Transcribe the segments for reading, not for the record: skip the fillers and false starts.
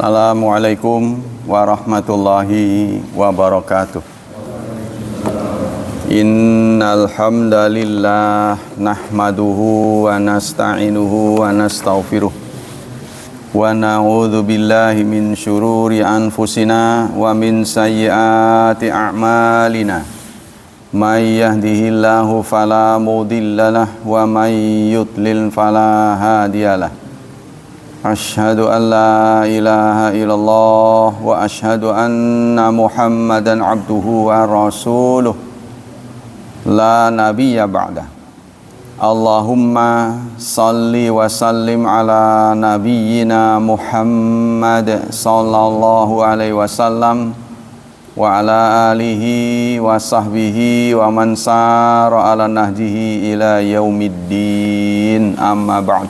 Assalamualaikum warahmatullahi wabarakatuh. Innal hamdalillah nahmaduhu wa nasta'inuhu wa nastaghfiruh wa na'udzu billahi min syururi anfusina wa min sayyiati a'malina. May yahdihillahu fala mudhillalah wa may yudlil fala hadiyalah. Asyhadu an la ilaha illallah wa asyhadu anna Muhammadan abduhu wa rasuluh la nabiyya ba'dah. Allahumma salli wa sallim ala nabiyyina Muhammad sallallahu alaihi wasallam wa ala alihi wa sahbihi wa man sara ala nahjihi ila yaumiddin, amma ba'd.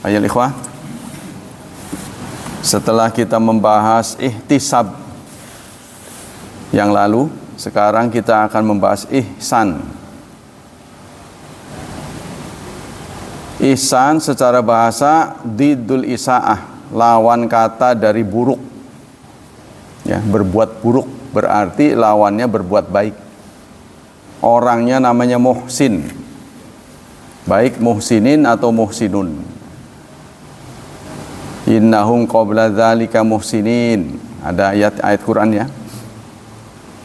Ayol ikhwah, setelah kita membahas ihtisab yang lalu, sekarang kita akan membahas ihsan. Ihsan secara bahasa diddul isaah, lawan kata dari buruk. Ya, berbuat buruk berarti lawannya berbuat baik. Orangnya namanya muhsin, baik muhsinin atau muhsinun. Innahum qabla dzalika muhsinin. Ada ayat Quran ya.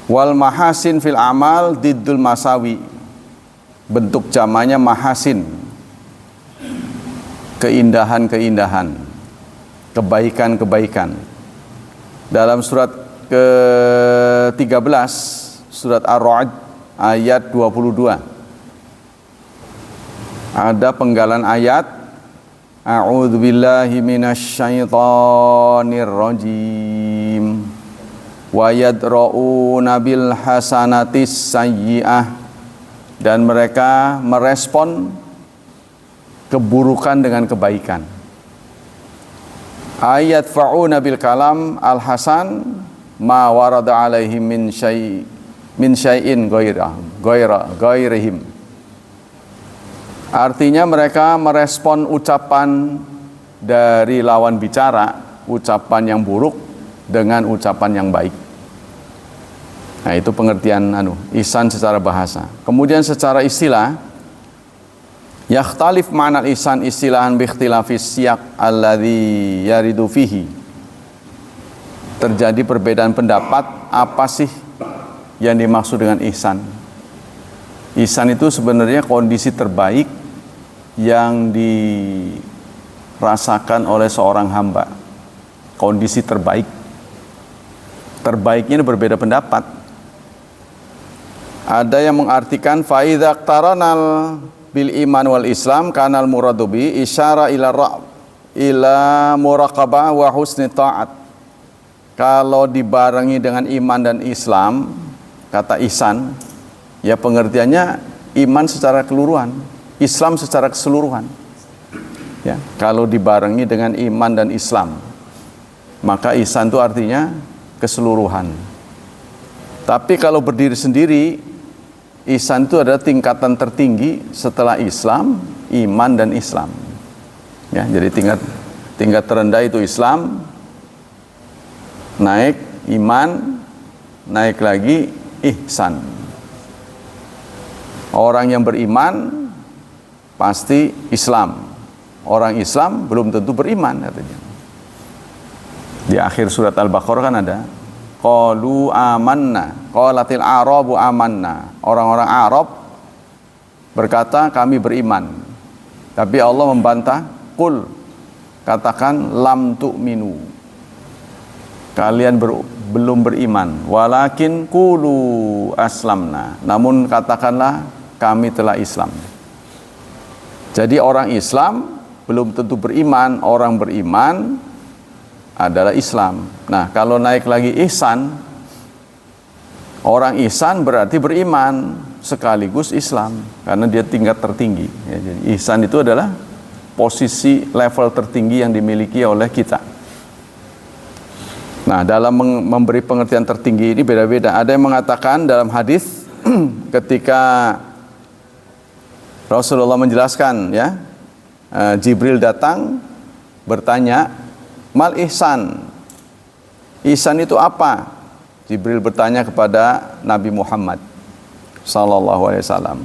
Wal mahasin fil amal diddul masawi. Bentuk jamanya mahasin. Keindahan-keindahan, kebaikan-kebaikan. Dalam surat ke-13, surat Ar-Ra'd ayat 22. Ada penggalan ayat, A'udzu billahi minasy syaithanir rajim. Wa yadra'una bil hasanatis sayyi'ah, dan mereka merespon keburukan dengan kebaikan. Ayat fa'una bil kalam al hasan ma warada alaihim min syai'in ghairihim. Artinya mereka merespon ucapan dari lawan bicara, ucapan yang buruk dengan ucapan yang baik. Nah, itu pengertian ihsan secara bahasa. Kemudian secara istilah, yakhtalif ma'nal ihsan istilahan bi ikhtilafis siyaq alladzi yaridu fihi. Terjadi perbedaan pendapat apa sih yang dimaksud dengan ihsan. Ihsan itu sebenarnya kondisi terbaik yang dirasakan oleh seorang hamba. Kondisi terbaik. Terbaiknya berbeda pendapat. Ada yang mengartikan fa idza qtaranal bil iman wal islam kanal muradu bi isyara ila muraqabah wa husni ta'at. Kalau dibarengi dengan iman dan Islam, kata ihsan, ya pengertiannya iman secara keseluruhan, Islam secara keseluruhan. Ya, kalau dibarengi dengan iman dan Islam, maka ihsan itu artinya keseluruhan. Tapi kalau berdiri sendiri, ihsan itu adalah tingkatan tertinggi setelah Islam, iman dan Islam. Ya, jadi tingkat terendah itu Islam, naik iman, naik lagi ihsan. Orang yang beriman pasti Islam. Orang Islam belum tentu beriman, katanya. Di akhir surat Al-Baqarah kan ada qalu amanna, qalatil a'rabu amanna. Orang-orang Arab berkata kami beriman. Tapi Allah membantah, qul, katakan lam tu'minu. Kalian belum beriman, walakin qulu aslamna. Namun katakanlah kami telah Islam. Jadi orang Islam belum tentu beriman, orang beriman adalah Islam. Nah, kalau naik lagi ihsan, orang ihsan berarti beriman sekaligus Islam, karena dia tingkat tertinggi. Ya, jadi ihsan itu adalah posisi level tertinggi yang dimiliki oleh kita. Nah, dalam memberi pengertian tertinggi ini beda-beda. Ada yang mengatakan dalam hadis ketika Rasulullah menjelaskan, ya, Jibril datang bertanya, mal ihsan, ihsan itu apa? Jibril bertanya kepada Nabi Muhammad sallallahu alaihi wasallam.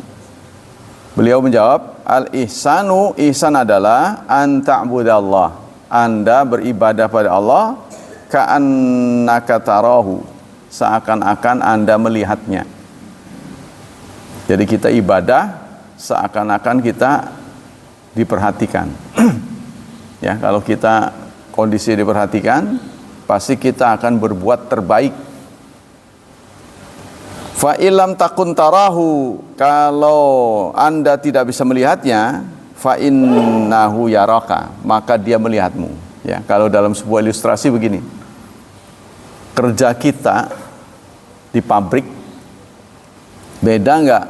Beliau menjawab, al-ihsanu, ihsan adalah an ta'budallah, Anda beribadah pada Allah ka'annaka tarahu, seakan-akan Anda melihatnya. Jadi kita ibadah seakan-akan kita diperhatikan. Ya, kalau kita kondisi diperhatikan, pasti kita akan berbuat terbaik. Fa illam takun tarahu, kalau Anda tidak bisa melihatnya, fa innahu yaraka, maka dia melihatmu. Ya, kalau dalam sebuah ilustrasi begini. Kerja kita di pabrik beda enggak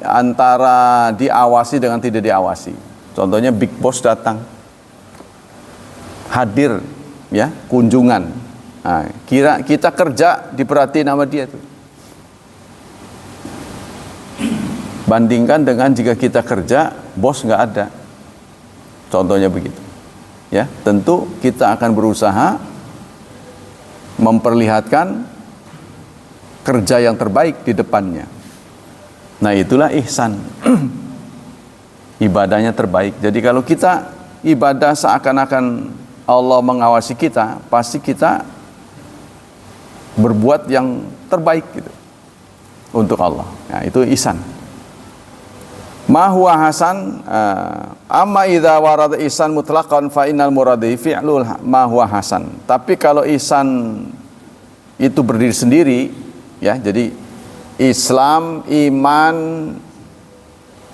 antara diawasi dengan tidak diawasi. Contohnya big boss datang, hadir, ya, kunjungan. Nah, kita kerja diperhatiin sama dia tuh. Bandingkan dengan jika kita kerja, bos nggak ada. Contohnya begitu. Ya, tentu kita akan berusaha memperlihatkan kerja yang terbaik di depannya. Nah, itulah ihsan. Ibadahnya terbaik. Jadi kalau kita ibadah seakan-akan Allah mengawasi kita, pasti kita berbuat yang terbaik gitu untuk Allah. Nah, itu ihsan. Ma huwa hasan, amma idza warada ihsan mutlaqan fa innal muradi fi'lul ma huwa hasan. Tapi kalau ihsan itu berdiri sendiri, ya, jadi Islam, iman,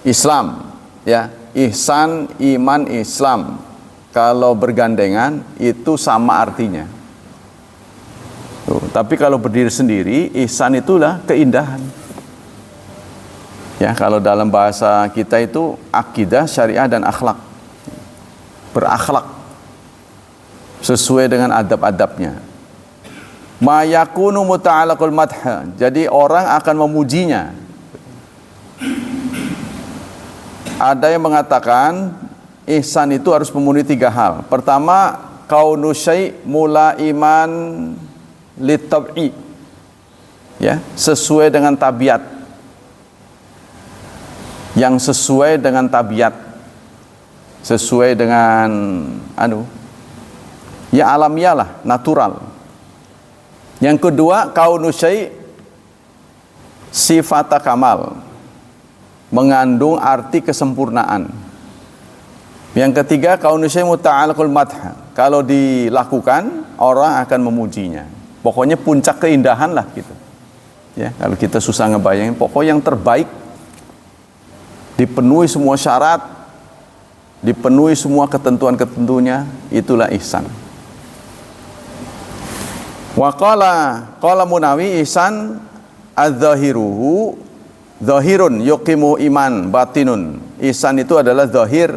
Islam, ya, ihsan, iman, Islam. Kalau bergandengan itu sama artinya. Tuh, tapi kalau berdiri sendiri, ihsan itulah keindahan. Ya, kalau dalam bahasa kita itu akidah, syariah dan akhlak. Berakhlak sesuai dengan adab-adabnya. Ma yakunu muta'alaqul madha. Jadi orang akan memujinya. Ada yang mengatakan ihsan itu harus memenuhi 3 hal. Pertama, kaunu syai' mula iman litab'i, ya, sesuai dengan tabiat, yang sesuai dengan tabiat, sesuai dengan ya alamiah lah, natural. Yang kedua, kaunu syai' sifata kamal, mengandung arti kesempurnaan. Yang ketiga, kaunu syai' muta'alaqul madha, kalau dilakukan orang akan memujinya. Pokoknya puncak keindahan lah gitu. Ya, kalau kita susah ngebayangin, pokoknya yang terbaik, dipenuhi semua syarat, dipenuhi semua ketentuan-ketentuannya, itulah ihsan. Wa qala Munawi ihsan adz-dzahiruhu zahirun yuqimu iman batinun. Ihsan itu adalah zahir,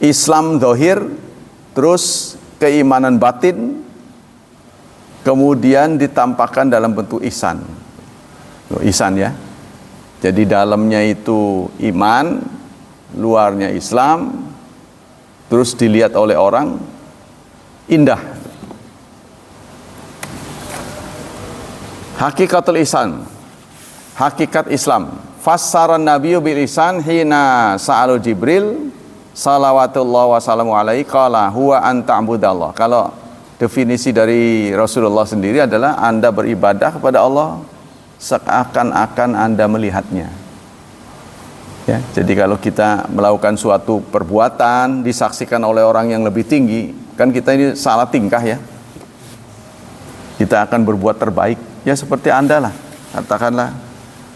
Islam zahir, terus keimanan batin, kemudian ditampakkan dalam bentuk ihsan. Ihsan, ya. Jadi dalamnya itu iman, luarnya Islam, terus dilihat oleh orang indah. Hakikatul ihsan, hakikat Islam. Fassaran Nabiyyu bil ihsan hina sa'alu Jibril salawatullah wa salamu alaihi qala huwa an ta'budallah. Kalau definisi dari Rasulullah sendiri adalah Anda beribadah kepada Allah seakan-akan Anda melihatnya. Ya, jadi kalau kita melakukan suatu perbuatan disaksikan oleh orang yang lebih tinggi, kan kita ini salah tingkah, ya. Kita akan berbuat terbaik. Ya seperti Anda lah. Katakanlah,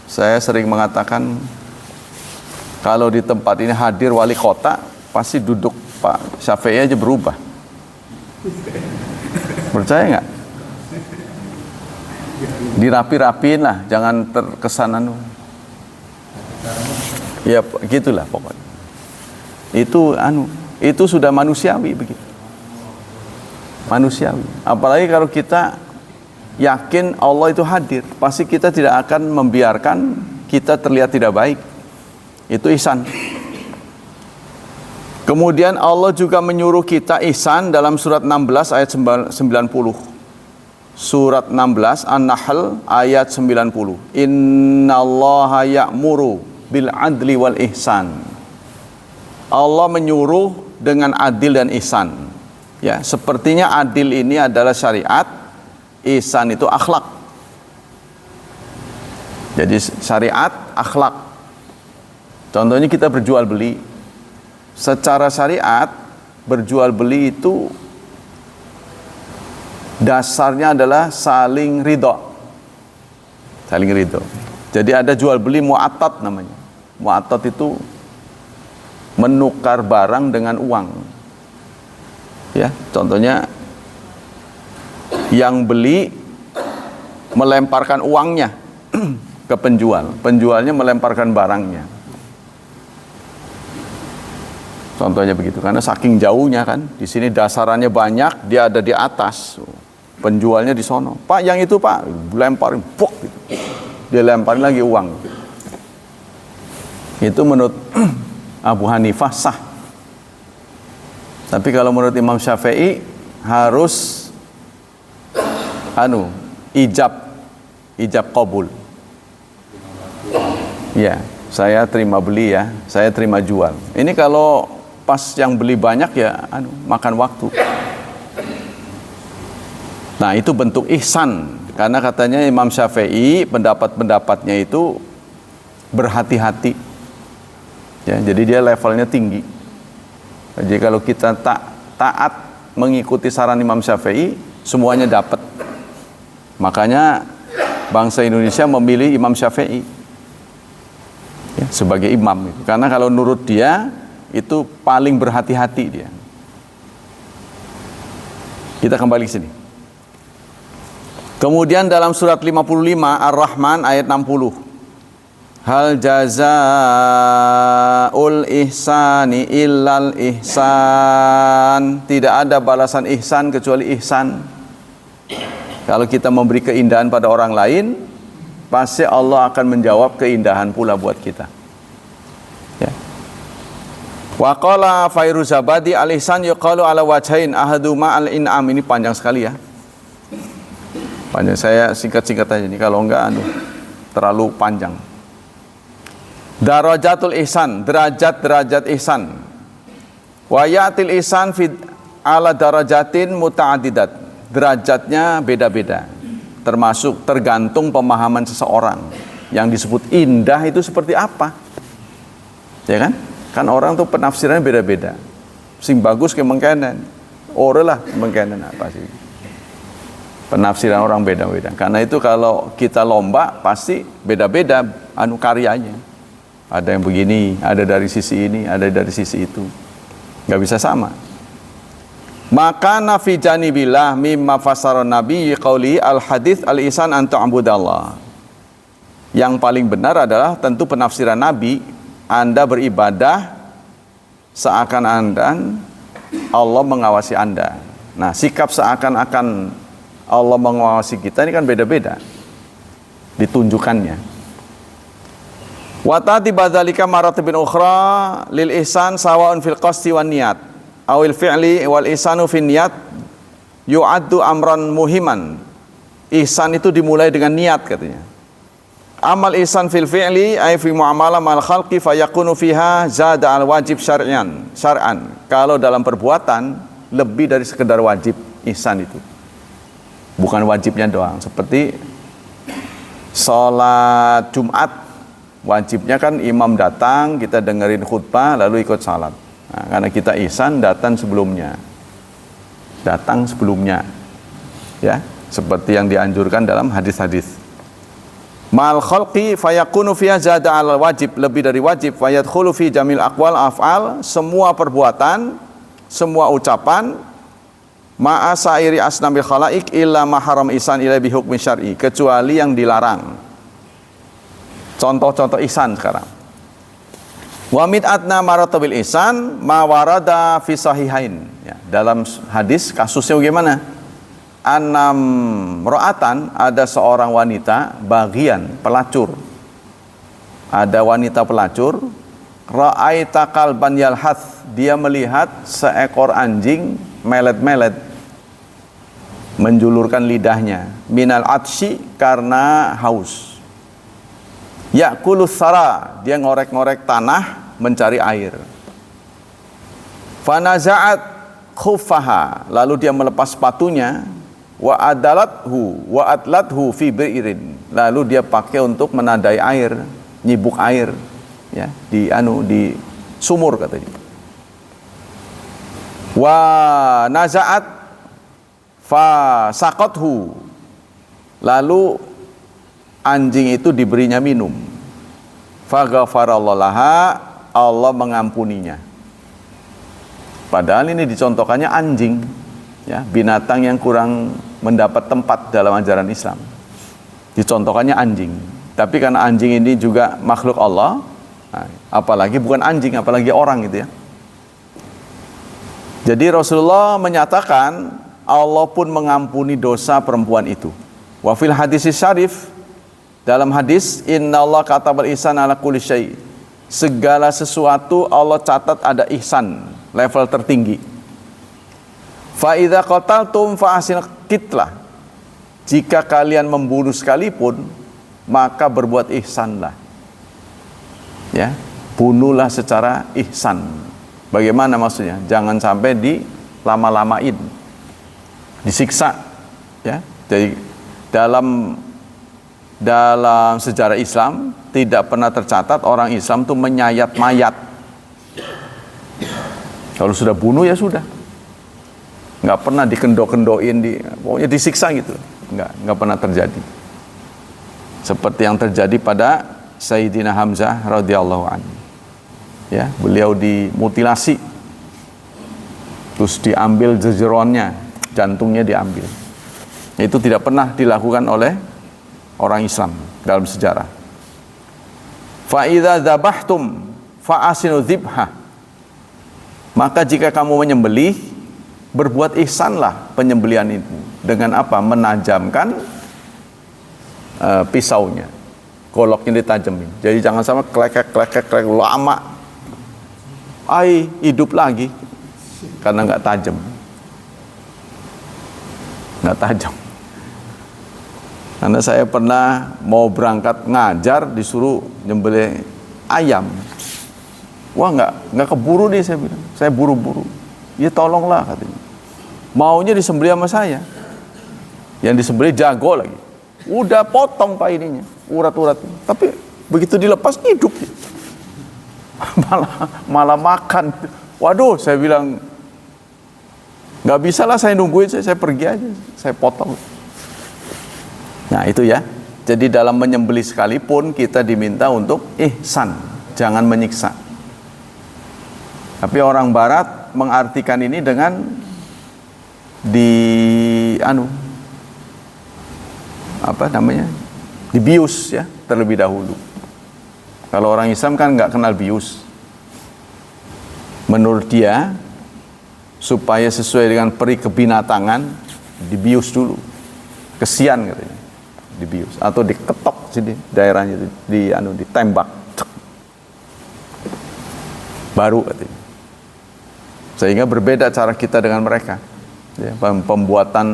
saya sering mengatakan kalau di tempat ini hadir wali kota, pasti duduk Pak Syafi'i aja berubah. Percaya nggak? Dirapi-rapiin lah, jangan terkesan ya gitulah pokoknya. Itu sudah manusiawi begitu. Manusiawi. Apalagi kalau kita yakin Allah itu hadir, pasti kita tidak akan membiarkan kita terlihat tidak baik. Itu ihsan. Kemudian Allah juga menyuruh kita ihsan dalam surat 16 ayat 90. Surat 16 An-Nahl ayat 90. Innallaha ya'muru bil adli wal ihsan. Allah menyuruh dengan adil dan ihsan. Ya, sepertinya adil ini adalah syariat, ihsan itu akhlak. Jadi syariat, akhlak. Contohnya kita berjual beli. Secara syariat, berjual beli itu dasarnya adalah saling ridho. Saling ridho. Jadi ada jual beli mu'atat namanya. Mu'atat itu menukar barang dengan uang. Ya, contohnya yang beli melemparkan uangnya ke penjual, penjualnya melemparkan barangnya. Contohnya begitu, karena saking jauhnya kan, di sini dasarannya banyak, dia ada di atas, penjualnya di sono. Pak, yang itu Pak, lemparin, pok, gitu. Dia lemparin lagi uang. Itu menurut Abu Hanifah sah. Tapi kalau menurut Imam Syafi'i harus ijab qabul. Ya, saya terima beli ya, saya terima jual. Ini kalau pas yang beli banyak ya makan waktu. Nah, itu bentuk ihsan. Karena katanya Imam Syafi'i pendapat-pendapatnya itu berhati-hati. Ya, jadi dia levelnya tinggi. Jadi kalau kita taat mengikuti saran Imam Syafi'i, semuanya dapat. Makanya bangsa Indonesia memilih Imam Syafi'i ya, sebagai imam. Karena kalau nurut dia itu paling berhati-hati dia. Kita kembali ke sini. Kemudian dalam surat 55 Ar-Rahman ayat 60. Hal jazaa'ul ihsani illal ihsan. Tidak ada balasan ihsan kecuali ihsan. Kalau kita memberi keindahan pada orang lain, pasti Allah akan menjawab keindahan pula buat kita. Ya. Wa qala Fairuzabadi al-ihsan yuqalu ala wajhain ahaduma al-in'am. Ini panjang sekali ya. Panjang, saya singkat-singkat aja nih, kalau enggak terlalu panjang. Darajatul ihsan, derajat-derajat ihsan. Wa ya'til ihsan fi ala darajatin muta'addidat. Derajatnya beda-beda. Termasuk tergantung pemahaman seseorang. Yang disebut indah itu seperti apa? Ya kan? Kan orang tuh penafsirannya beda-beda. Sing bagus ke mengkenen. Ora lah mengkenen apa sih? Penafsiran orang beda-beda. Karena itu kalau kita lomba pasti beda-beda karyanya. Ada yang begini, ada dari sisi ini, ada dari sisi itu. Nggak bisa sama. Maka nafi janibillah mimma fasaron nabi qauli al-hadits al-ihsan an ta'budallah. Yang paling benar adalah tentu penafsiran Nabi, Anda beribadah seakan-akan Allah mengawasi Anda. Nah, sikap seakan-akan Allah mengawasi kita ini kan beda-beda ditunjukkannya. Wa tatiba dzalika maratibin ukhra lil ihsan sawaun fil qasdi wan niyat awil fi'li wal ihsanu fin niyat yu'addu amran muhiman. Ihsan itu dimulai dengan niat katanya. Amal ihsan fil fi'li ay fi muamalah mal khalqi fayakunu fiha zada al wajib syar'an. Kalau dalam perbuatan lebih dari sekedar wajib ihsan itu. Bukan wajibnya doang, seperti sholat Jumat, wajibnya kan imam datang, kita dengerin khutbah lalu ikut salat. Nah, karena kita ihsan datang sebelumnya, ya, seperti yang dianjurkan dalam hadis-hadis. Mal khalqi fayakunu fiha zada al wajib, lebih dari wajib, fayadkhulu fi jamil aqwal af'al, semua perbuatan, semua ucapan, ma'a sa'iri asnamil khalaik illa ma haram ihsan ilai bihukmi syar'i, kecuali yang dilarang. Contoh-contoh ihsan sekarang. Wa mid'atna maratabil ihsan ma warada fi sahihain. Ya, dalam hadis kasusnya bagaimana? Anam ro'atan, ada seorang wanita bagian pelacur. Ada wanita pelacur, ra'aita kalban yalhath, dia melihat seekor anjing melet-melet, menjulurkan lidahnya, minal atsyi, karena haus. Ya'kulus sara, dia ngorek-ngorek tanah mencari air. Fanaza'at khuffaha, lalu dia melepas sepatunya, wa adlathu fi bi'rin, lalu dia pakai untuk menadai air, nyibuk air, ya, di sumur katanya. Wa naza'at fa saqathu, lalu anjing itu diberinya minum. Fa ghafarallahu laha, Allah mengampuninya. Padahal ini dicontohkannya anjing, ya, binatang yang kurang mendapat tempat dalam ajaran Islam. Dicontohkannya anjing. Tapi karena anjing ini juga makhluk Allah, nah, apalagi bukan anjing, apalagi orang gitu ya. Jadi Rasulullah menyatakan Allah pun mengampuni dosa perempuan itu. Wa fil hadis syarif, dalam hadis, innallaha katabal ihsan ala kulli syai', segala sesuatu Allah catat ada ihsan, level tertinggi. Fa idza qataltum fa ahsinul qitlah, jika kalian membunuh sekalipun maka berbuat ihsanlah, ya, bunuhlah secara ihsan. Bagaimana maksudnya? Jangan sampai dilama-lamain, disiksa, ya. Jadi dalam sejarah Islam tidak pernah tercatat orang Islam itu menyayat mayat. Kalau sudah bunuh ya sudah, nggak pernah dikendo-kendoin, pokoknya disiksa gitu, nggak pernah terjadi. Seperti yang terjadi pada Sayyidina Hamzah radhiyallahu anhu, ya, beliau dimutilasi, terus diambil jejeronnya, jantungnya diambil. Itu tidak pernah dilakukan oleh orang Islam dalam sejarah. Fa idza dzabhtum fa asinu dzibha, maka jika kamu menyembelih, berbuat ihsanlah penyembelihan itu. Dengan apa? Menajamkan pisaunya, goloknya ditajamin. Jadi jangan sama klekek lama, hidup lagi, karena nggak tajam. Karena saya pernah mau berangkat ngajar, disuruh nyembelih ayam. Wah, nggak keburu nih, saya bilang. Saya buru-buru. Ya tolonglah katanya. Maunya disembelih sama saya. Yang disembelih jago lagi. Udah potong pak ininya, urat-uratnya. Tapi begitu dilepas hidup. malah makan. Waduh, saya bilang nggak bisa lah, saya nungguin, saya pergi aja, saya potong. Nah itu ya. Jadi dalam menyembelih sekalipun kita diminta untuk ihsan, jangan menyiksa. Tapi orang Barat mengartikan ini dengan dibius ya terlebih dahulu. Kalau orang Islam kan nggak kenal bius. Menurut dia supaya sesuai dengan peri kebinatangan dibius dulu, kesian katanya, dibius atau diketok sini daerahnya, ditembak, baru katanya. Sehingga berbeda cara kita dengan mereka. Ya, pembuatan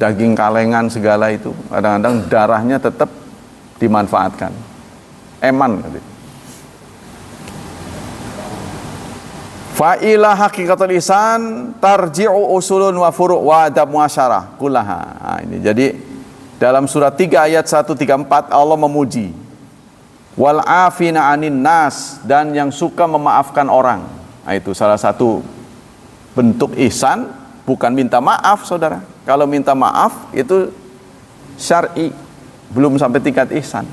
daging kalengan segala itu kadang-kadang darahnya tetap dimanfaatkan. Eman katanya. Fa ila haqiqatul ihsan tarji'u usulun wa furu' wa adab muasyarah kullaha. Nah, ini jadi dalam surat 3 ayat 134 Allah memuji wal afina 'anin nas, dan yang suka memaafkan orang. Nah, itu salah satu bentuk ihsan, bukan minta maaf, saudara. Kalau minta maaf itu syar'i, belum sampai tingkat ihsan.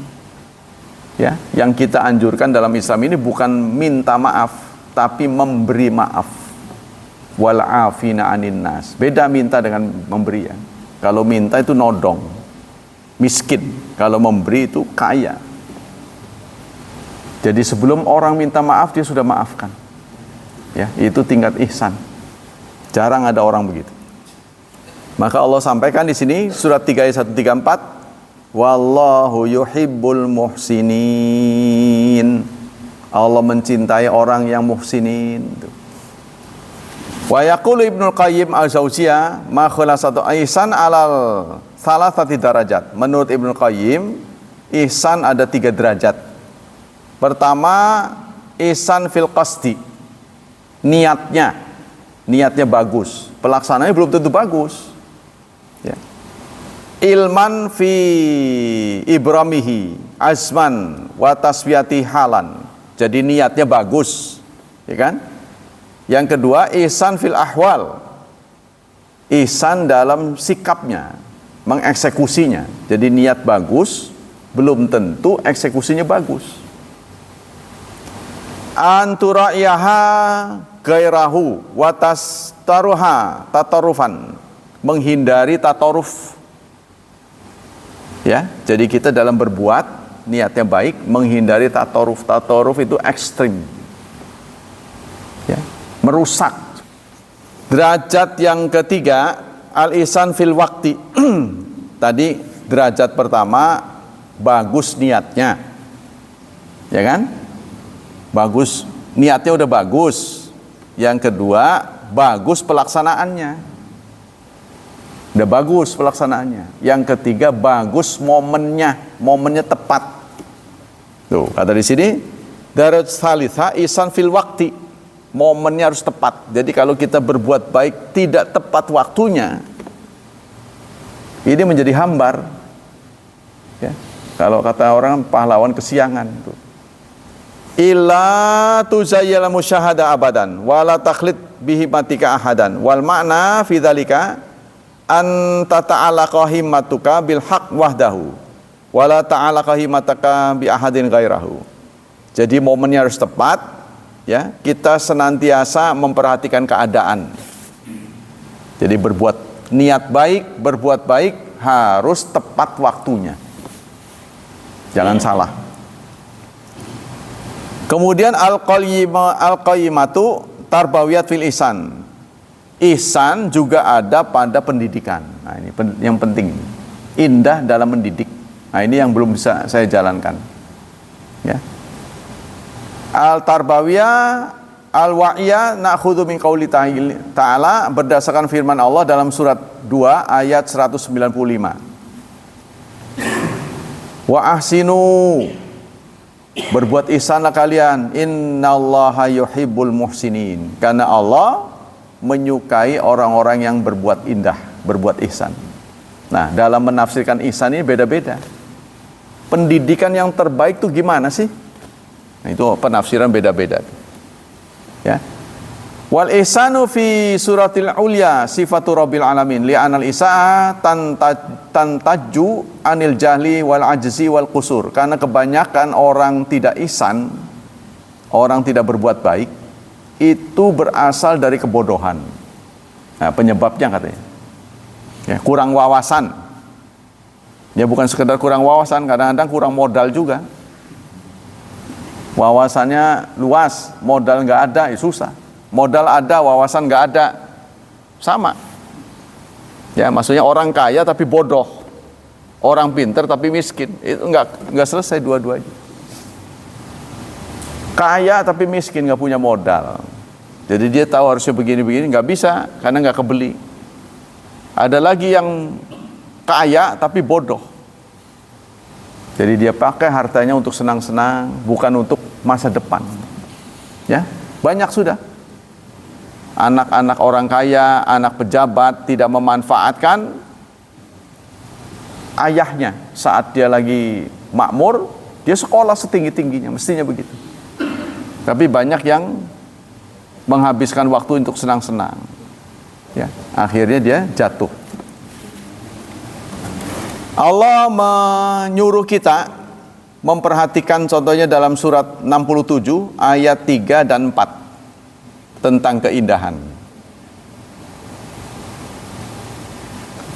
Ya, yang kita anjurkan dalam Islam ini bukan minta maaf, tapi memberi maaf. Wal afina 'anin nas. Beda minta dengan memberi ya. Kalau minta itu nodong, miskin. Kalau memberi itu kaya. Jadi sebelum orang minta maaf dia sudah maafkan. Ya, itu tingkat ihsan. Jarang ada orang begitu. Maka Allah sampaikan di sini surat 3 ayat 134, wallahu yuhibbul muhsinin. Allah mencintai orang yang muhsinin. Wa yaqulu Ibnu Qayyim al-Jauziyah ma khulasatu ihsan alal salasati darajat. Menurut Ibnu Qayyim, ihsan ada 3 derajat. Pertama, ihsan fil qasdi. Niatnya bagus. Pelaksanaannya belum tentu bagus. Ya. Ilman fi ibramihi azman wa taswiyati halan. Jadi niatnya bagus, ya kan? Yang kedua, ihsan fil ahwal. Ihsan dalam sikapnya, mengeksekusinya. Jadi niat bagus, belum tentu eksekusinya bagus. Antura'iyaha gairahu watas taruha tatarufan. Menghindari tataruf. Ya, jadi kita dalam berbuat, niatnya baik, menghindari tataruf. Tataruf itu ekstrim. Ya, merusak. Derajat yang ketiga, al-ihsan fil waqti. Tadi derajat pertama, bagus niatnya. Ya kan? Bagus, niatnya udah bagus. Yang kedua, bagus pelaksanaannya. Udah bagus pelaksanaannya. Yang ketiga, bagus momennya tepat. Tuh, kata di sini, darajat salisa ihsan fil waqti. Momennya harus tepat. Jadi kalau kita berbuat baik tidak tepat waktunya, ini menjadi hambar. Ya. Kalau kata orang, pahlawan kesiangan. Illa tuzayyala musyahada abadan wala takhlid bihi matika ahadan wal ma'na fi dzalika an tata'alaqa himmatuka bil haq wahdahu wala ta'alaqa himmataka bi ahadin ghairahu. Jadi momennya harus tepat, ya. Kita senantiasa memperhatikan keadaan. Jadi berbuat baik harus tepat waktunya. Jangan salah. Kemudian al-qayyimatu tarbawiyat fil ihsan. Ihsan juga ada pada pendidikan. Nah, ini yang penting. Indah dalam mendidik. Nah, ini yang belum bisa saya jalankan. Ya. Al-tarbawiyah al-wa'iyah na'khudhu min qauli ta'ala, berdasarkan firman Allah dalam surat 2 ayat 195. Wa ahsinu, berbuat ihsanlah kalian, innallaha yuhibbul muhsinin, karena Allah menyukai orang-orang yang berbuat indah, berbuat ihsan. Nah, dalam menafsirkan ihsan ini beda-beda. Pendidikan yang terbaik itu gimana sih? Nah, itu penafsiran beda-beda. Ya. Wal ihsanu fi suratil ulya sifatu rabbil alamin li'anal isa'a tantaju anil jahli wal ajzi wal qusur. Karena kebanyakan orang tidak ihsan, orang tidak berbuat baik, itu berasal dari kebodohan. Nah, penyebabnya katanya, ya, kurang wawasan. Ya, bukan sekedar kurang wawasan, kadang-kadang kurang modal juga. Wawasannya luas, modal nggak ada, ya susah. Modal ada, wawasan nggak ada, sama. Ya, maksudnya orang kaya tapi bodoh, orang pinter tapi miskin, itu nggak selesai dua-duanya. Kaya tapi miskin, nggak punya modal. Jadi dia tahu harusnya begini-begini, nggak bisa karena nggak kebeli. Ada lagi yang kaya tapi bodoh. Jadi dia pakai hartanya untuk senang-senang, bukan untuk masa depan. Ya, banyak sudah. Anak-anak orang kaya, anak pejabat tidak memanfaatkan ayahnya saat dia lagi makmur, dia sekolah setinggi-tingginya, mestinya begitu. Tapi banyak yang menghabiskan waktu untuk senang-senang. Ya, akhirnya dia jatuh. Allah menyuruh kita memperhatikan contohnya dalam surat 67 ayat 3 dan 4 tentang keindahan.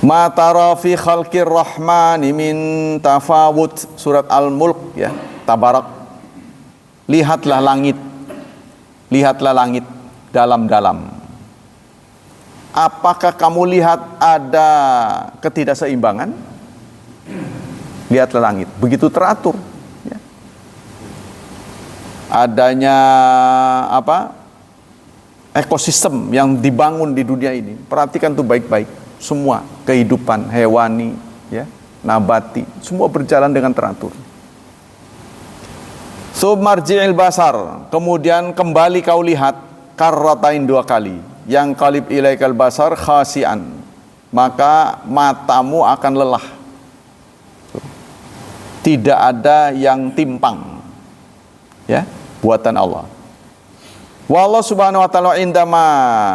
Ma tara fi khalqir rahmani min tafawut, surat Al-Mulk, ya, Tabarak. Lihatlah langit dalam-dalam. Apakah kamu lihat ada ketidakseimbangan? Lihatlah langit, begitu teratur. Ya. adanya ekosistem yang dibangun di dunia ini. Perhatikan tuh baik-baik. Semua kehidupan hewani, ya, nabati, semua berjalan dengan teratur. Sumarji'il basar, kemudian kembali kau lihat karratain 2 kali. Yang qalib ilaikal basar khasian, maka matamu akan lelah. Tidak ada yang timpang, ya, buatan Allah. Wallahu subhanahu wa ta'ala indama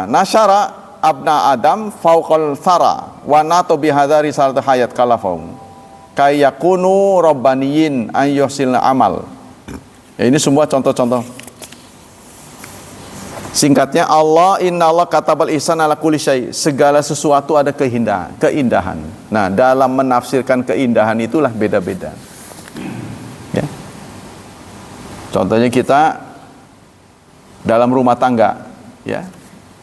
nasyara abna adam fauqal thara wa nato bihadari salatu hayat kalafahum kayakunu rabbaniyin an yuhsilna amal. Ya, ini semua contoh-contoh. Singkatnya, Allah innallaha katabal ihsan ala kulli syai. Segala sesuatu ada keindahan. Nah, dalam menafsirkan keindahan itulah beda-beda. Ya. Contohnya kita dalam rumah tangga, ya.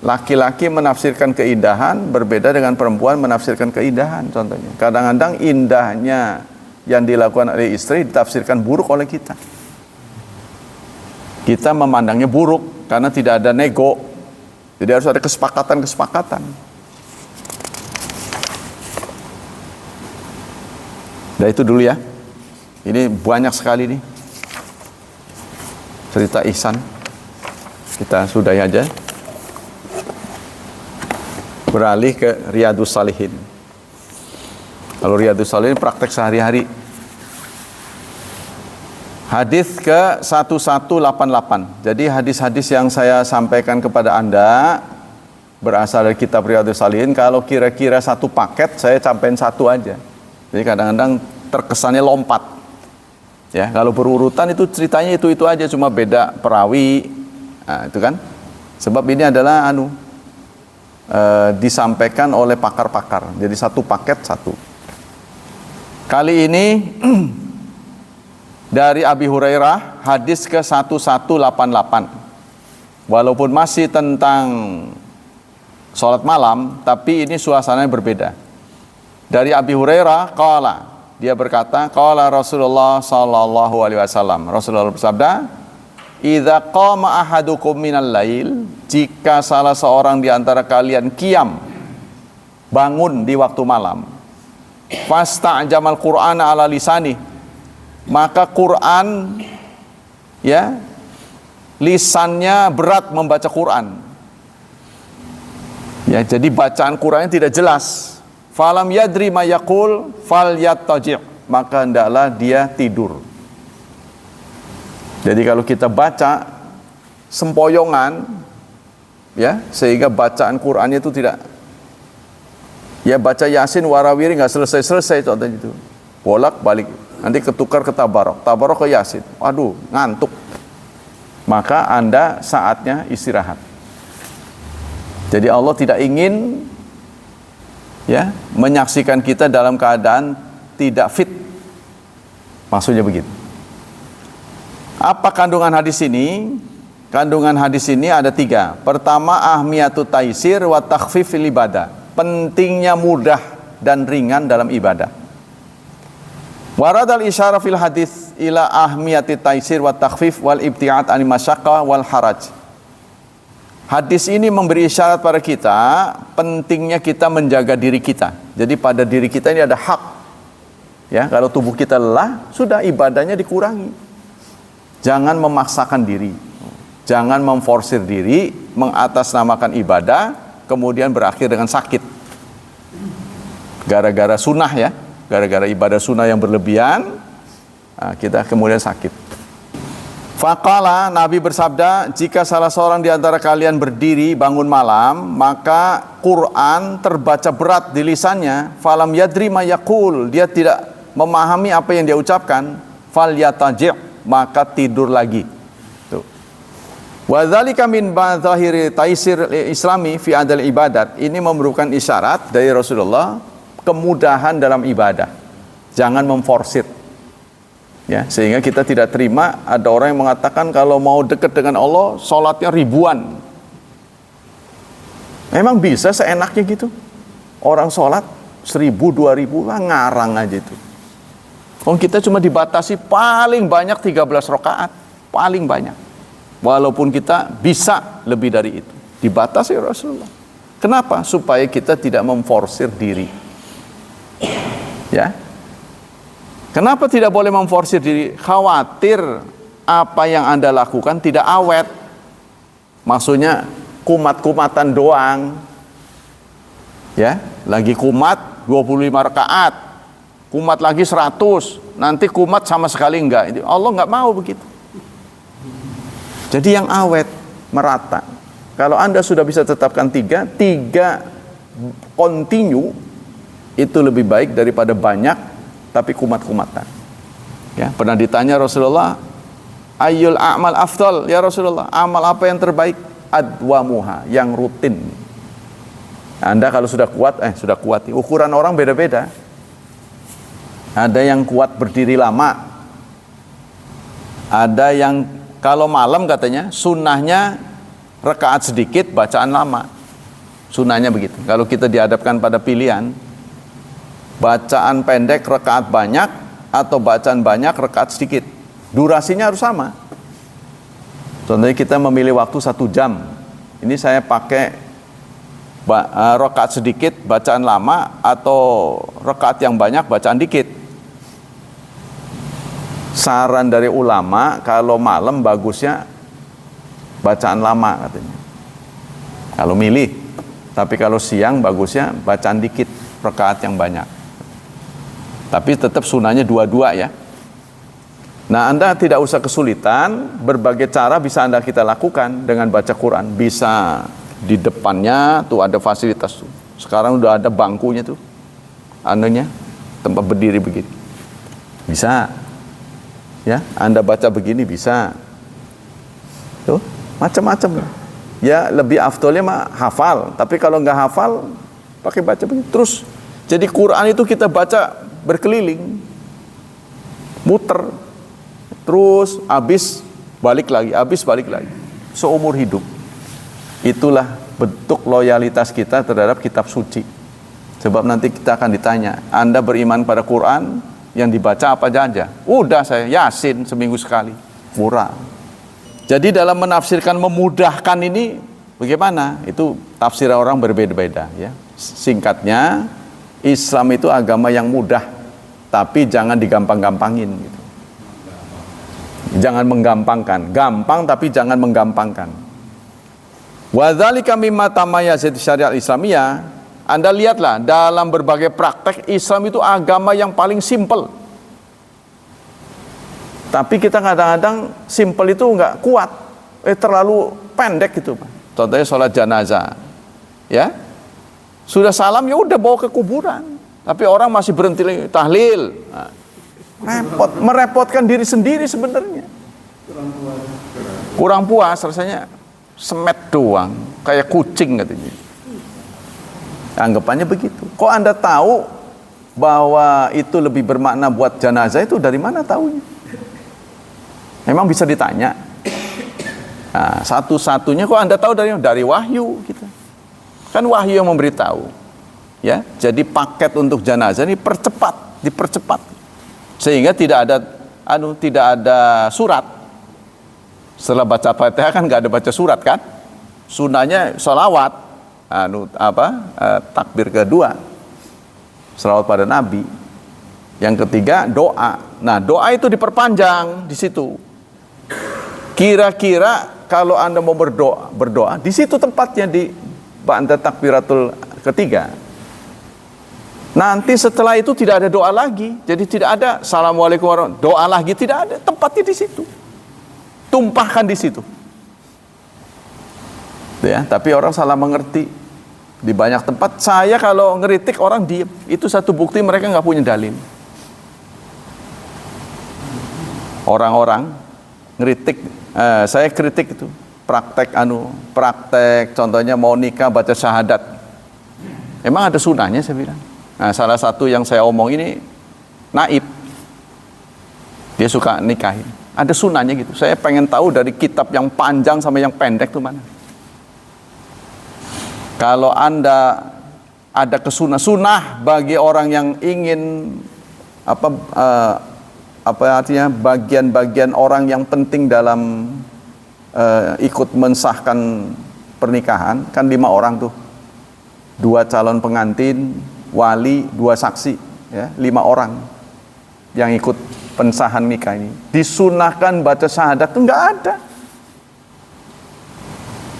Laki-laki menafsirkan keindahan berbeda dengan perempuan menafsirkan keindahan. Contohnya, kadang-kadang indahnya yang dilakukan oleh istri ditafsirkan buruk oleh kita. Kita memandangnya buruk karena tidak ada nego. Jadi harus ada kesepakatan-kesepakatan. Nah, itu dulu ya. Ini banyak sekali nih cerita ihsan. Kita sudahi aja. Beralih ke Riyadhus Shalihin. Kalau Riyadhus Shalihin praktek sehari-hari. Hadis ke 1188. Jadi hadis-hadis yang saya sampaikan kepada Anda berasal dari kitab Riyadhus Shalihin. Kalau kira-kira satu paket, saya sampaikan satu aja. Jadi kadang-kadang terkesannya lompat. Ya, kalau berurutan itu ceritanya itu aja, cuma beda perawi. Nah, itu kan. Sebab ini adalah disampaikan oleh pakar-pakar. Jadi satu paket satu. Kali ini dari Abi Hurairah, hadis ke 1188. Walaupun masih tentang sholat malam, tapi ini suasananya berbeda. Dari Abi Hurairah, dia berkata, qala Rasulullah sallallahu alaihi wasallam. Rasulullah bersabda, idza qama ahadukum minal lail, jika salah seorang di antara kalian qiyam, bangun di waktu malam, fasta'jamal Qur'ana ala lisani, maka Quran, ya, lisannya berat membaca Quran. Ya, jadi bacaan Qurannya tidak jelas. Falam yadri ma yaqul falyattaji', maka hendaklah dia tidur. Jadi kalau kita baca sempoyongan, ya, sehingga bacaan Qurannya itu tidak, ya, baca Yasin warawiri nggak selesai-selesai, contohnya itu, bolak-balik, nanti ketukar ke tabarok ke Yasin, aduh, ngantuk. Maka Anda saatnya istirahat. Jadi Allah tidak ingin, ya, menyaksikan kita dalam keadaan tidak fit. Maksudnya begitu. Apa kandungan hadis ini? Kandungan hadis ini ada 3. Pertama, ahmiyatut taisir wa takhfif fil ibadah. Pentingnya mudah dan ringan dalam ibadah. Waradal isyara fil hadis ila ahmiyatit taisir wa takhfif wal ibti'ad anil masyaqqa wal haraj. Hadis ini memberi isyarat pada kita pentingnya kita menjaga diri kita. Jadi pada diri kita ini ada hak. Ya, kalau tubuh kita lelah, sudah ibadahnya dikurangi. Jangan memaksakan diri. Jangan memforsir diri mengatasnamakan ibadah kemudian berakhir dengan sakit. Gara-gara sunnah, ya. Gara-gara ibadah sunnah yang berlebihan, kita kemudian sakit. Faqala, Nabi bersabda, jika salah seorang di antara kalian berdiri bangun malam, maka Quran terbaca berat di lisannya, falam yadri ma yaqul, dia tidak memahami apa yang dia ucapkan, falyataji', maka tidur lagi. Tuh. Wa dzalika min zahiri taisir islami fi adal ibadat. Ini merupakan isyarat dari Rasulullah kemudahan dalam ibadah. Jangan memforsir. Ya, sehingga kita tidak terima ada orang yang mengatakan kalau mau dekat dengan Allah, sholatnya ribuan. Memang bisa seenaknya gitu? Orang sholat 1000, 2000, ngarang aja itu. Kalau kita cuma dibatasi paling banyak 13 rakaat, paling banyak. Walaupun kita bisa lebih dari itu. Dibatasi Rasulullah. Kenapa? Supaya kita tidak memforsir diri. Ya. Kenapa tidak boleh memforsir diri? Khawatir apa yang Anda lakukan tidak awet. Maksudnya kumat-kumatan doang. Ya, lagi kumat 25 rakaat. Kumat lagi 100. Nanti kumat sama sekali enggak. Allah enggak mau begitu. Jadi yang awet, merata. Kalau Anda sudah bisa tetapkan tiga continue, itu lebih baik daripada banyak tapi kumat-kumatan. Ya, pernah ditanya Rasulullah, ayyul a'mal afdal ya Rasulullah, amal apa yang terbaik? Adwamuha, yang rutin. Anda kalau sudah kuat, ukuran orang beda-beda. Ada yang kuat berdiri lama, ada yang kalau malam katanya sunnahnya rakaat sedikit, bacaan lama. Sunnahnya begitu. Kalau kita dihadapkan pada pilihan, bacaan pendek rakaat banyak atau bacaan banyak rakaat sedikit, durasinya harus sama. Contohnya kita memilih waktu 1 jam. Ini saya pakai rakaat sedikit, bacaan lama, atau rakaat yang banyak, bacaan dikit. Saran dari ulama, kalau malam bagusnya bacaan lama katanya. Kalau milih. Tapi kalau siang bagusnya bacaan dikit, rakaat yang banyak. Tapi tetap sunahnya 2-2 ya. Nah, Anda tidak usah kesulitan, berbagai cara bisa kita lakukan dengan baca Quran. Bisa di depannya tuh ada fasilitas tuh. Sekarang udah ada bangkunya tuh. Anunya, tempat berdiri begini. Bisa. Ya, Anda baca begini bisa. Tuh, macam-macam. Ya, lebih afdolnya mah hafal. Tapi kalau nggak hafal, pakai baca begini. Terus, jadi Quran itu kita baca berkeliling, muter, terus habis balik lagi, seumur hidup. Itulah bentuk loyalitas kita terhadap kitab suci. Sebab nanti kita akan ditanya, Anda beriman pada Quran? Yang dibaca apa aja? Udah saya Yasin seminggu sekali, murah. Jadi dalam menafsirkan memudahkan ini bagaimana? Itu tafsir orang berbeda-beda ya. Singkatnya, Islam itu agama yang mudah, tapi jangan digampang-gampangin gitu. Jangan menggampangkan, gampang tapi jangan menggampangkan. Wa dzalika mimma tamayyazat syariat Islamiyah. Anda lihatlah dalam berbagai praktek Islam itu agama yang paling simpel. Tapi kita kadang-kadang simpel itu enggak kuat, terlalu pendek gitu, Pak. Contohnya sholat jenazah, ya, sudah salam ya udah bawa ke kuburan, tapi orang masih berhenti tahlil. Nah, merepotkan diri sendiri sebenarnya. Kurang puas rasanya, semet doang, kayak kucing katanya. Anggapannya begitu. Kok Anda tahu bahwa itu lebih bermakna buat jenazah itu dari mana tahunya? Memang bisa ditanya. Nah, satu-satunya kok Anda tahu dari wahyu gitu. Kan wahyu yang memberitahu. Ya, jadi paket untuk jenazah ini dipercepat. Sehingga tidak ada surat. Setelah baca Fatihah kan nggak ada baca surat kan? Sunnahnya sholawat. Takbir kedua selawat pada Nabi, yang ketiga doa. Nah, doa itu diperpanjang di situ. Kira-kira kalau Anda mau berdoa di situ tempatnya di ba'da takbiratul ketiga. Nanti setelah itu tidak ada doa lagi, jadi tidak ada assalamualaikum warahmatullahi wabarakatuh, doa lagi tidak ada, tempatnya di situ. Tumpahkan di situ. Ya, tapi orang salah mengerti. Di banyak tempat saya kalau ngeritik orang diem, itu satu bukti mereka nggak punya dalil. Orang-orang ngeritik, saya kritik itu praktek contohnya mau nikah baca syahadat. Emang ada sunahnya saya bilang. Nah, salah satu yang saya omong ini naib, dia suka nikahin. Ada sunahnya gitu. Saya pengen tahu dari kitab yang panjang sama yang pendek tuh mana. Kalau Anda ada sunah bagi orang yang ingin apa artinya bagian-bagian orang yang penting dalam ikut mensahkan pernikahan, kan 5 orang tuh, 2 calon pengantin, wali, 2 saksi, ya, 5 orang yang ikut pensahan nikah ini. Disunahkan baca syahadat itu nggak ada.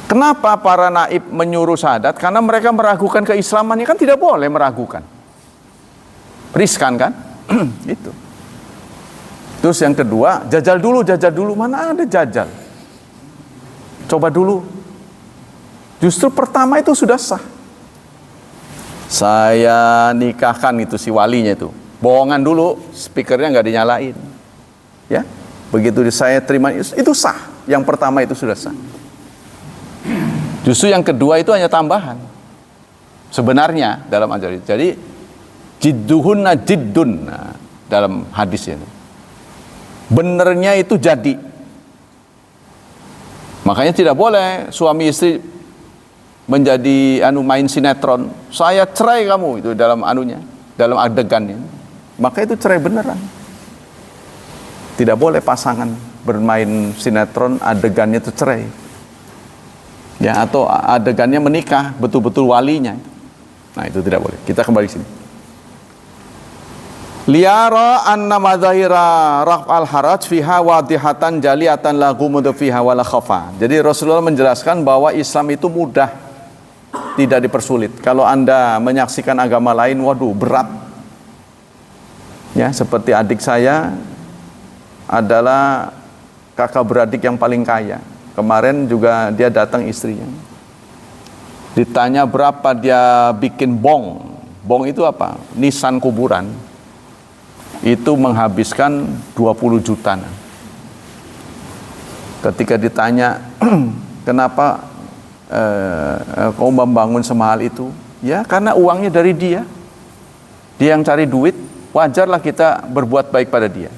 Kenapa para naib menyuruh syahadat? Karena mereka meragukan keislamannya, kan tidak boleh meragukan. Riskan kan? Itu. Terus yang kedua, jajal dulu. Mana ada jajal? Coba dulu. Justru pertama itu sudah sah. Saya nikahkan itu si walinya itu. Bohongan dulu, speakernya nggak dinyalain. Ya, begitu saya terima itu sah. Yang pertama itu sudah sah. Justru yang kedua itu hanya tambahan. Sebenarnya dalam ajaran. Jadi jidduhunna jiddun, nah, dalam hadisnya itu. Benernya itu jadi. Makanya tidak boleh suami istri menjadi main sinetron. Saya cerai kamu, itu dalam dalam adegannya. Maka itu cerai beneran. Tidak boleh pasangan bermain sinetron adegannya itu cerai. Ya, atau adegannya menikah betul-betul walinya. Nah, itu tidak boleh. Kita kembali sini. Liyara anna madzahira raf'al haraj fiha wadihatan jaliatan la ghumud fiha wala khafa. Jadi Rasulullah menjelaskan bahwa Islam itu mudah, tidak dipersulit. Kalau Anda menyaksikan agama lain, waduh berat. Ya, seperti adik saya adalah kakak beradik yang paling kaya. Kemarin juga dia datang istrinya. Ditanya berapa dia bikin bong. Bong itu apa? Nisan kuburan. Itu menghabiskan 20 juta. Ketika ditanya, kenapa kau membangun semahal itu? Ya, karena uangnya dari dia. Dia yang cari duit, wajarlah kita berbuat baik pada dia.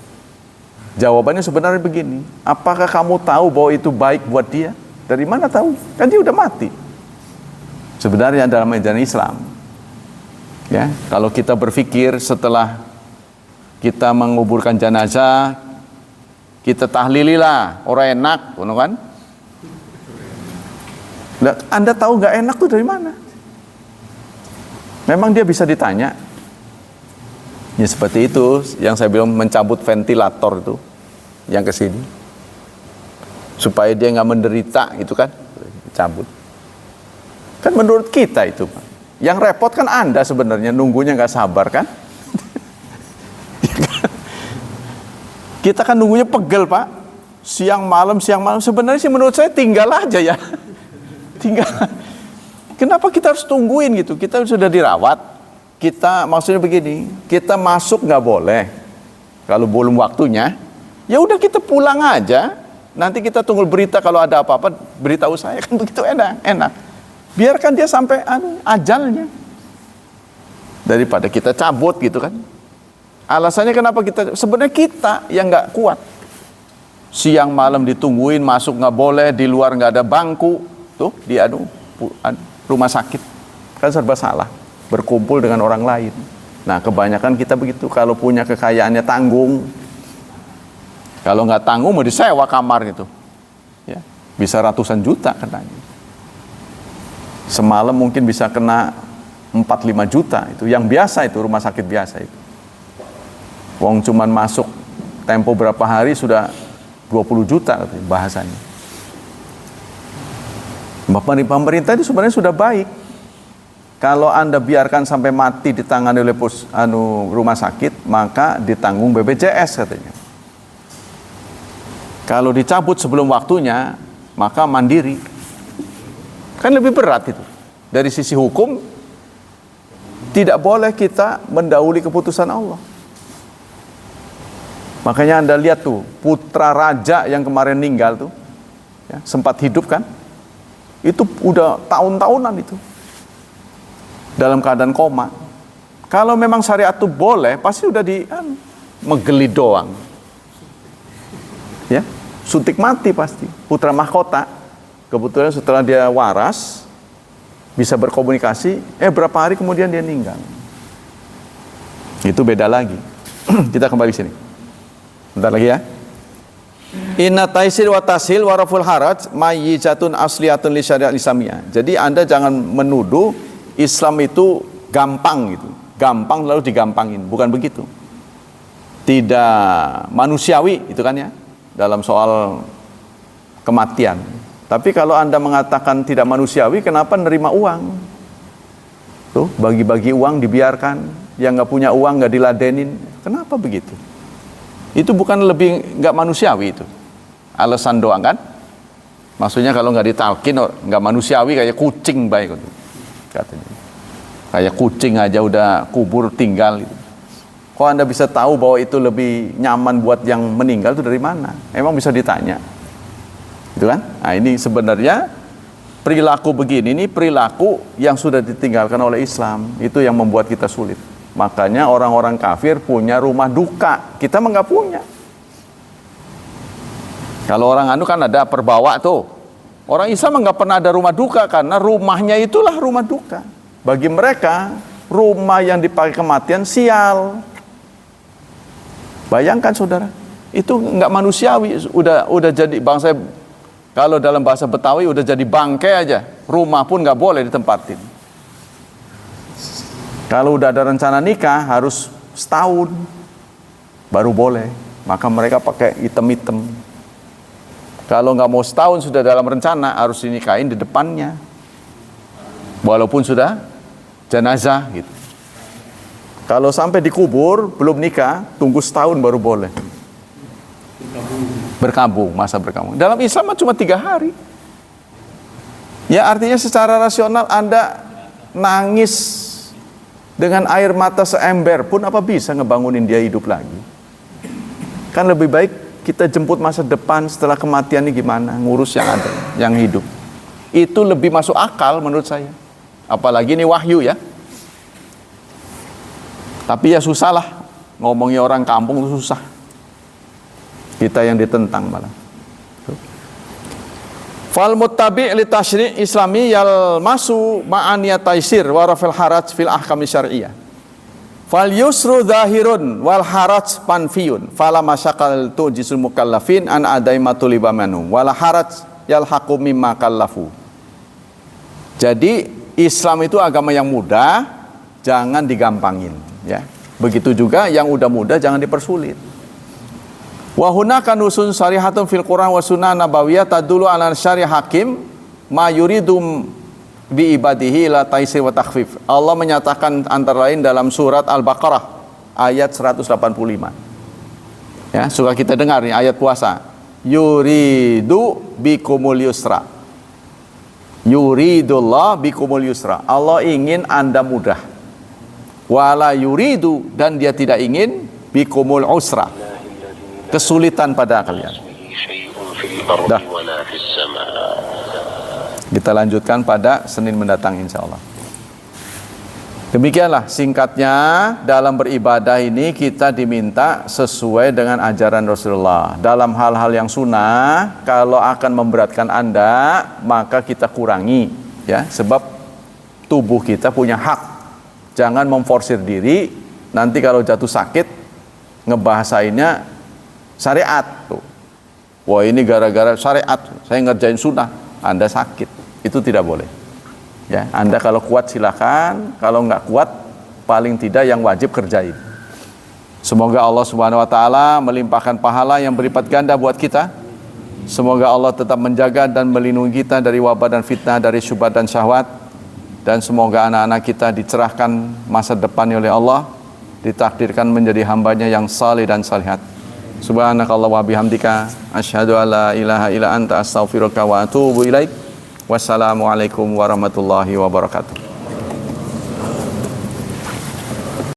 Jawabannya sebenarnya begini, apakah kamu tahu bahwa itu baik buat dia? Dari mana tahu? Kan dia udah mati. Sebenarnya dalam ajaran Islam, ya, kalau kita berpikir setelah kita menguburkan jenazah, kita tahlililah, orang enak, kan? Nah, Anda tahu nggak enak tuh dari mana? Memang dia bisa ditanya. Ya seperti itu yang saya bilang mencabut ventilator itu yang ke sini supaya dia nggak menderita, itu kan cabut. Kan menurut kita itu, Pak. Yang repot kan Anda sebenarnya, nunggunya nggak sabar kan? Kita kan nunggunya pegel, Pak. Siang malam. Sebenarnya sih menurut saya tinggal aja ya. Tinggal. Kenapa kita harus tungguin gitu? Kita sudah dirawat. Kita maksudnya begini, kita masuk nggak boleh. Kalau belum waktunya, ya udah kita pulang aja. Nanti kita tunggu berita, kalau ada apa-apa beritahu saya, kan begitu enak. Biarkan dia sampai ajalnya. Daripada kita cabut gitu kan. Alasannya kenapa sebenarnya kita yang nggak kuat. Siang malam ditungguin, masuk nggak boleh, di luar nggak ada bangku, tuh di rumah sakit, kan serba salah. Berkumpul dengan orang lain. Nah, kebanyakan kita begitu. Kalau punya kekayaannya tanggung. Kalau nggak tanggung mau disewa kamar gitu. Ya, bisa ratusan juta katanya. Semalam mungkin bisa kena 4-5 juta itu. Yang biasa itu, rumah sakit biasa itu. Wong cuman masuk tempo berapa hari sudah 20 juta katanya, bahasanya. Pemerintah itu sebenarnya sudah baik. Kalau Anda biarkan sampai mati ditangani oleh rumah sakit, maka ditanggung BPJS katanya. Kalau dicabut sebelum waktunya, maka mandiri. Kan lebih berat itu. Dari sisi hukum, tidak boleh kita mendahului keputusan Allah. Makanya Anda lihat tuh, putra raja yang kemarin meninggal tuh, ya, sempat hidup kan? Itu udah tahun-tahunan itu. Dalam keadaan koma. Kalau memang syariat itu boleh, pasti udah megeli doang. Ya, suntik mati pasti. Putra mahkota. Kebetulan setelah dia waras, bisa berkomunikasi, berapa hari kemudian dia meninggal. Itu beda lagi. Kita kembali sini. Bentar lagi ya. Inna taisir wa tasil wa raful haraj mayyijatun asliyatun li syariat islamiyah. Jadi Anda jangan menuduh Islam itu gampang gitu. Gampang lalu digampangin, bukan begitu. Tidak manusiawi itu kan ya dalam soal kematian. Tapi kalau Anda mengatakan tidak manusiawi, kenapa nerima uang? Tuh, bagi-bagi uang dibiarkan, yang nggak punya uang nggak diladenin. Kenapa begitu? Itu bukan lebih nggak manusiawi itu. Alasan doang kan? Maksudnya kalau nggak ditalkin nggak manusiawi, kayak kucing baik itu katanya. Kayak kucing aja udah kubur tinggal gitu. Kok Anda bisa tahu bahwa itu lebih nyaman buat yang meninggal itu dari mana? Emang bisa ditanya. Gitu kan? Nah, ini sebenarnya perilaku begini, ini perilaku yang sudah ditinggalkan oleh Islam. Itu yang membuat kita sulit. Makanya orang-orang kafir punya rumah duka. Kita mah nggak punya. Kalau orang anu kan ada perbawa tuh. Orang Islam nggak pernah ada rumah duka karena rumahnya itulah rumah duka. Bagi mereka, rumah yang dipakai kematian sial. Bayangkan saudara, itu nggak manusiawi. Udah jadi bangsa, kalau dalam bahasa Betawi udah jadi bangkai aja. Rumah pun nggak boleh ditempatin. Kalau udah ada rencana nikah harus setahun baru boleh. Maka mereka pakai item-item. Kalau nggak mau setahun sudah dalam rencana harus dinikahin di depannya, walaupun sudah jenazah gitu. Kalau sampai dikubur belum nikah, tunggu setahun baru boleh. Berkabung, masa berkabung. Dalam Islam cuma 3 hari. Ya artinya secara rasional Anda nangis dengan air mata seember pun apa bisa ngebangunin dia hidup lagi? Kan lebih baik kita jemput masa depan setelah kematian ini gimana, ngurus yang ada, yang hidup. Itu lebih masuk akal menurut saya. Apalagi ini wahyu ya. Tapi ya susah lah, ngomongnya orang kampung itu susah. Kita yang ditentang malah. Fal muttabi' li tasyri' islami yal masu ma'aniyat taisir wa rafil haraj fil ahkam syar'iyyah. Fal yusru zahirun wal haraj panfiyun fala masyaqal tujisul mukallafin an adaimatul ibamanu wala haraj yalhaqu mimma kallafu. Jadi Islam itu agama yang mudah, jangan digampangin ya. Begitu juga yang udah mudah jangan dipersulit. Wa hunaka nusun sarihatun fil Qur'an wa sunnah nabawiyah tadullu ala syari' hakim ma yuridum bi ibadihi la taisir wa takhfif. Allah menyatakan antara lain dalam surat Al-Baqarah ayat 185. Ya, suka kita dengar nih ayat puasa. Yuridu bikumul yusra. Yuridullah bikumul yusra. Allah ingin Anda mudah. Wala yuridu, dan dia tidak ingin bikumul usra. Kesulitan pada kalian. Dah. Kita lanjutkan pada Senin mendatang insya Allah. Demikianlah singkatnya, dalam beribadah ini kita diminta sesuai dengan ajaran Rasulullah. Dalam hal-hal yang sunnah, kalau akan memberatkan Anda, maka kita kurangi, ya, sebab tubuh kita punya hak. Jangan memforsir diri, nanti kalau jatuh sakit ngebahasainnya syariat tuh. Wah, ini gara-gara syariat, saya ngerjain sunnah, Anda sakit. Itu tidak boleh. Ya, Anda kalau kuat silakan, kalau nggak kuat paling tidak yang wajib kerjain. Semoga Allah Subhanahu wa taala melimpahkan pahala yang berlipat ganda buat kita. Semoga Allah tetap menjaga dan melindungi kita dari wabah dan fitnah, dari syubhat dan syahwat. Dan semoga anak-anak kita dicerahkan masa depannya oleh Allah, ditakdirkan menjadi hambanya yang saleh dan salihat. Subhanakallah wa bihamdika asyhadu alla ilaha illa anta astaghfiruka wa atubu ilaik. Wassalamualaikum warahmatullahi wabarakatuh.